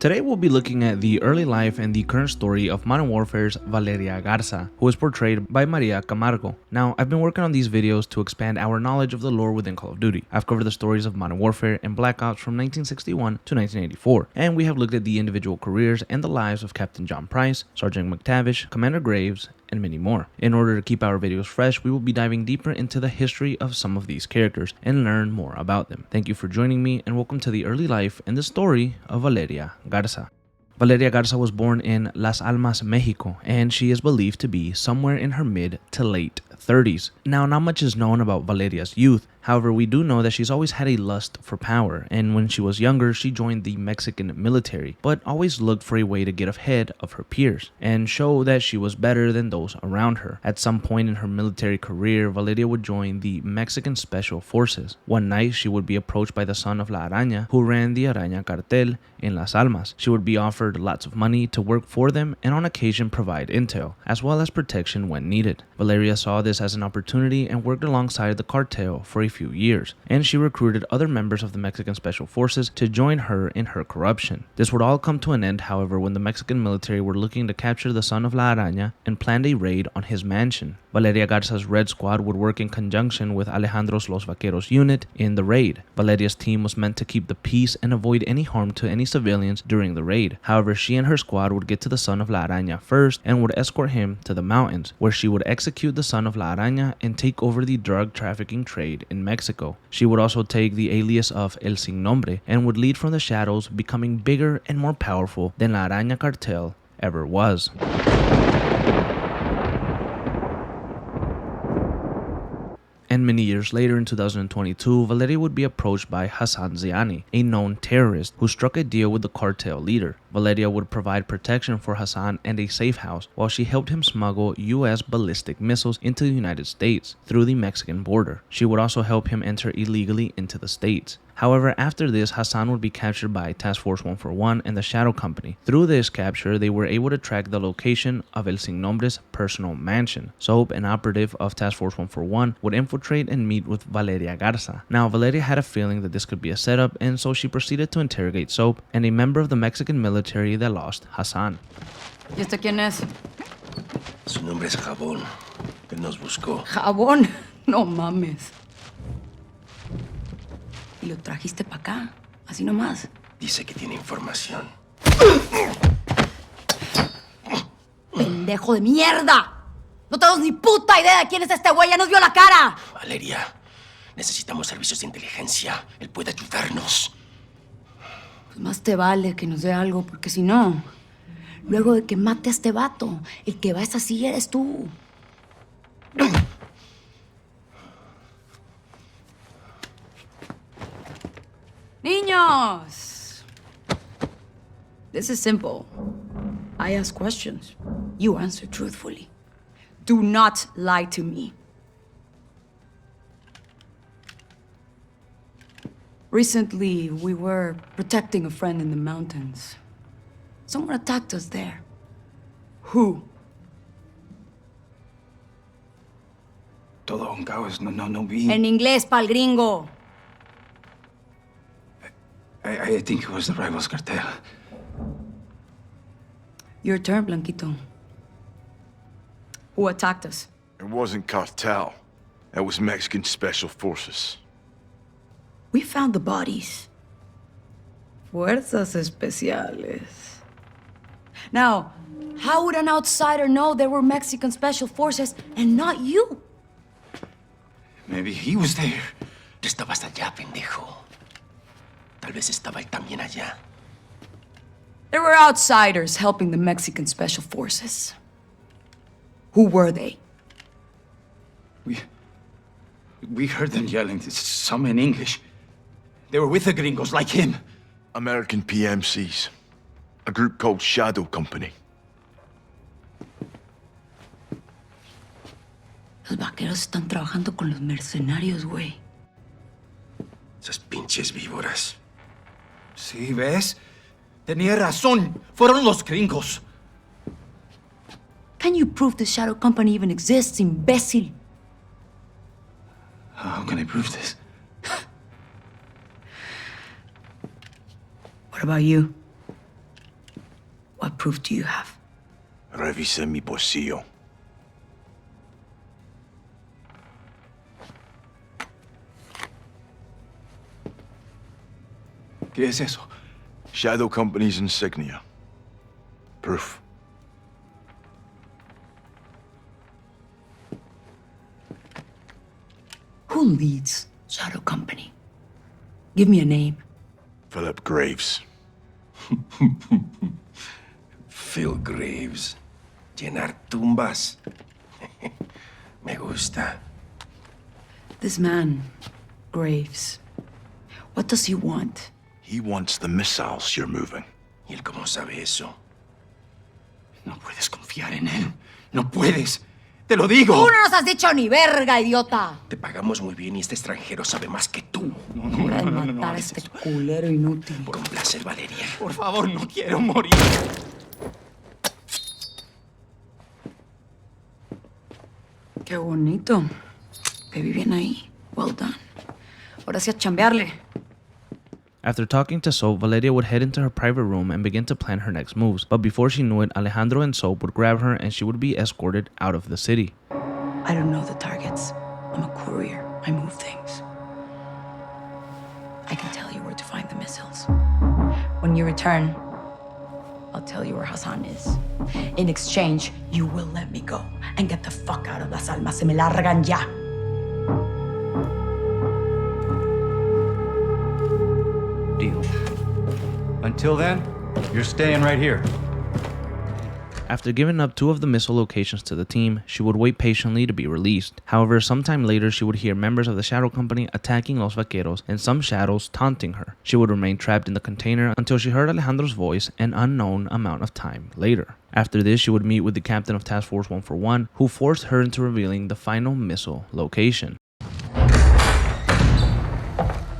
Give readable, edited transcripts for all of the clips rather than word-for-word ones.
Today we'll be looking at the early life and the current story of Modern Warfare's Valeria Garza, who is portrayed by Maria Camargo. Now, I've been working on these videos to expand our knowledge of the lore within Call of Duty. I've covered the stories of Modern Warfare and Black Ops from 1961 to 1984, and we have looked at the individual careers and the lives of Captain John Price, Sergeant McTavish, Commander Graves, and many more. In order to keep our videos fresh, we will be diving deeper into the history of some of these characters and learn more about them. Thank you for joining me, and welcome to the early life and the story of Valeria Garza. Valeria Garza was born in Las Almas, Mexico, and she is believed to be somewhere in her mid to late 30s. Now, not much is known about Valeria's youth. However, we do know that she's always had a lust for power, and when she was younger, she joined the Mexican military, but always looked for a way to get ahead of her peers and show that she was better than those around her. At some point in her military career, Valeria would join the Mexican Special Forces. One night, she would be approached by the son of La Araña, who ran the Araña cartel in Las Almas. She would be offered lots of money to work for them and on occasion provide intel, as well as protection when needed. Valeria saw this as an opportunity and worked alongside the cartel for a few years, and she recruited other members of the Mexican Special Forces to join her in her corruption. This would all come to an end, however, when the Mexican military were looking to capture the son of La Araña and planned a raid on his mansion. Valeria Garza's Red Squad would work in conjunction with Alejandro's Los Vaqueros unit in the raid. Valeria's team was meant to keep the peace and avoid any harm to any civilians during the raid. However, she and her squad would get to the son of La Araña first and would escort him to the mountains, where she would execute the son of La Araña and take over the drug trafficking trade in Mexico. She would also take the alias of El Sin Nombre and would lead from the shadows, becoming bigger and more powerful than La Araña cartel ever was. And many years later, in 2022, Valeria would be approached by Hassan Ziani, a known terrorist who struck a deal with the cartel leader. Valeria would provide protection for Hassan and a safe house while she helped him smuggle U.S. ballistic missiles into the United States through the Mexican border. She would also help him enter illegally into the States. However, after this, Hassan would be captured by Task Force 141 and the Shadow Company. Through this capture, they were able to track the location of El Sin Nombre's personal mansion. Soap, an operative of Task Force 141, would infiltrate and meet with Valeria Garza. Now, Valeria had a feeling that this could be a setup, and so she proceeded to interrogate Soap and a member of the Mexican military that lost Hassan. ¿Y este quién es? Su nombre es Jabón. Él nos buscó. ¿Jabón? No mames. Y lo trajiste para acá, así nomás. Dice que tiene información. ¡Pendejo de mierda! ¡No tenemos ni puta idea de quién es este güey! ¡Ya nos vio la cara! Valeria, necesitamos servicios de inteligencia. Él puede ayudarnos. Pues más te vale que nos dé algo, porque si no, luego de que mate a este vato, el que va a esa silla eres tú. Niños! This is simple. I ask questions. You answer truthfully. Do not lie to me. Recently, we were protecting a friend in the mountains. Someone attacked us there. Who? Todo un caos, no vi. En inglés, pa'l gringo. I think it was the rivals cartel. Your turn, Blanquito. Who attacked us? It wasn't cartel. That was Mexican Special Forces. We found the bodies. Fuerzas Especiales. Now, how would an outsider know they were Mexican Special Forces and not you? Maybe he was there. Tú estabas allá, pendejo. Tal vez estaba él también allá. There were outsiders helping the Mexican Special Forces. Who were they? We heard them yelling, some in English. They were with the gringos, like him. American PMCs. A group called Shadow Company. Los vaqueros están trabajando con los mercenarios, güey. Esas pinches víboras. Sí, ¿ves? Tenía razón. Fueron los gringos. Can you prove the Shadow Company even exists, imbécil? How can I prove this? What about you? What proof do you have? Revise mi bolsillo. ¿Qué es eso? Shadow Company's insignia. Proof. Who leads Shadow Company? Give me a name. Philip Graves. Phil Graves. Llenar tumbas. Me gusta. This man, Graves, what does he want? He wants the missiles you're moving. ¿Y él cómo sabe eso? No puedes confiar en él. No puedes. ¡Te lo digo! ¡Tú no nos has dicho ni verga, idiota! Te pagamos muy bien y este extranjero sabe más que tú. Hora de matar a este culero inútil. Por un placer, Valeria. Por favor, no quiero morir. Qué bonito. Te vi bien ahí. Well done. Ahora sí a chambearle. After talking to Soap, Valeria would head into her private room and begin to plan her next moves. But before she knew it, Alejandro and Soap would grab her and she would be escorted out of the city. I don't know the targets. I'm a courier. I move things. I can tell you where to find the missiles. When you return, I'll tell you where Hassan is. In exchange, you will let me go and get the fuck out of Las Almas. Se me largan ya. Deal. Until then, you're staying right here. After giving up 2 of the missile locations to the team, she would wait patiently to be released. However, sometime later, she would hear members of the Shadow Company attacking Los Vaqueros and some shadows taunting her. She would remain trapped in the container until she heard Alejandro's voice an unknown amount of time later. After this, she would meet with the captain of Task Force 141, who forced her into revealing the final missile location.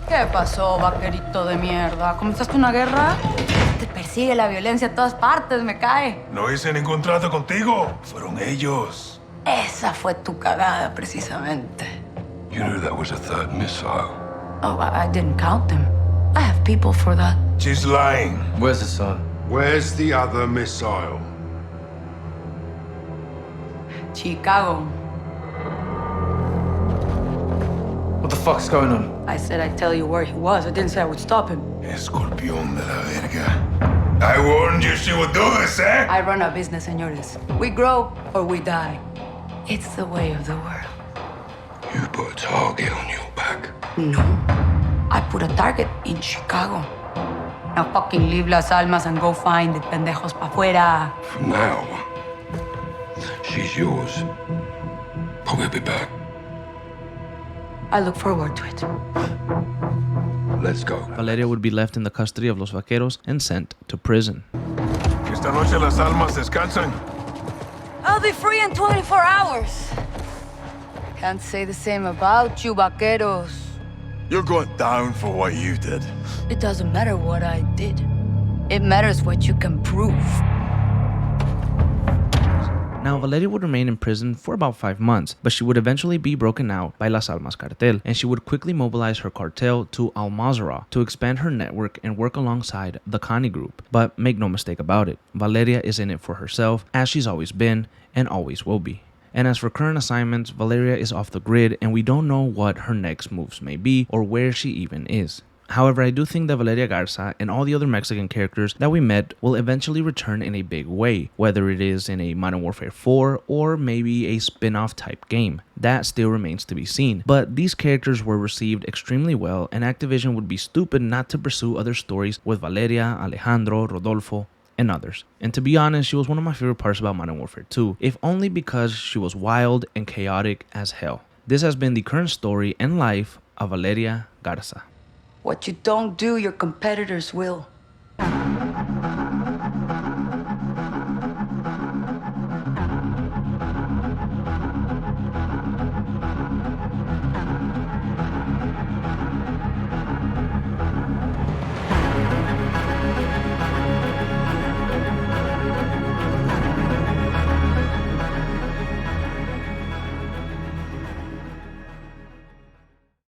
¿Qué pasó, vaquerito de mierda? ¿Comenzaste una guerra? Te persigue la violencia a todas partes, me cae. No hice ningún trato contigo. Fueron ellos. Esa fue tu cagada, precisamente. You knew that was a third missile. Oh, I didn't count them. I have people for that. She's lying. Where's the son? Where's the other missile? Chicago. What the fuck's going on? I said I'd tell you where he was. I didn't say I would stop him. Escorpión de la verga. I warned you she would do this, eh? I run a business, señores. We grow or we die. It's the way of the world. You put a target on your back. No. I put a target in Chicago. Now fucking leave Las Almas and go find the pendejos pa' fuera. From now, she's yours. But we'll be back. I look forward to it. Let's go. Valeria would be left in the custody of Los Vaqueros and sent to prison. Esta noche las almas descansan. I'll be free in 24 hours. Can't say the same about you, vaqueros. You're going down for what you did. It doesn't matter what I did. It matters what you can prove. Now, Valeria would remain in prison for about 5 months, but she would eventually be broken out by Las Almas cartel, and she would quickly mobilize her cartel to Al-Mazrah to expand her network and work alongside the Khani group. But make no mistake about it, Valeria is in it for herself, as she's always been and always will be. And as for current assignments, Valeria is off the grid and we don't know what her next moves may be or where she even is. However, I do think that Valeria Garza and all the other Mexican characters that we met will eventually return in a big way, whether it is in a Modern Warfare 4 or maybe a spin-off type game. That still remains to be seen, but these characters were received extremely well and Activision would be stupid not to pursue other stories with Valeria, Alejandro, Rodolfo, and others. And to be honest, she was one of my favorite parts about Modern Warfare 2, if only because she was wild and chaotic as hell. This has been the current story and life of Valeria Garza. What you don't do, your competitors will.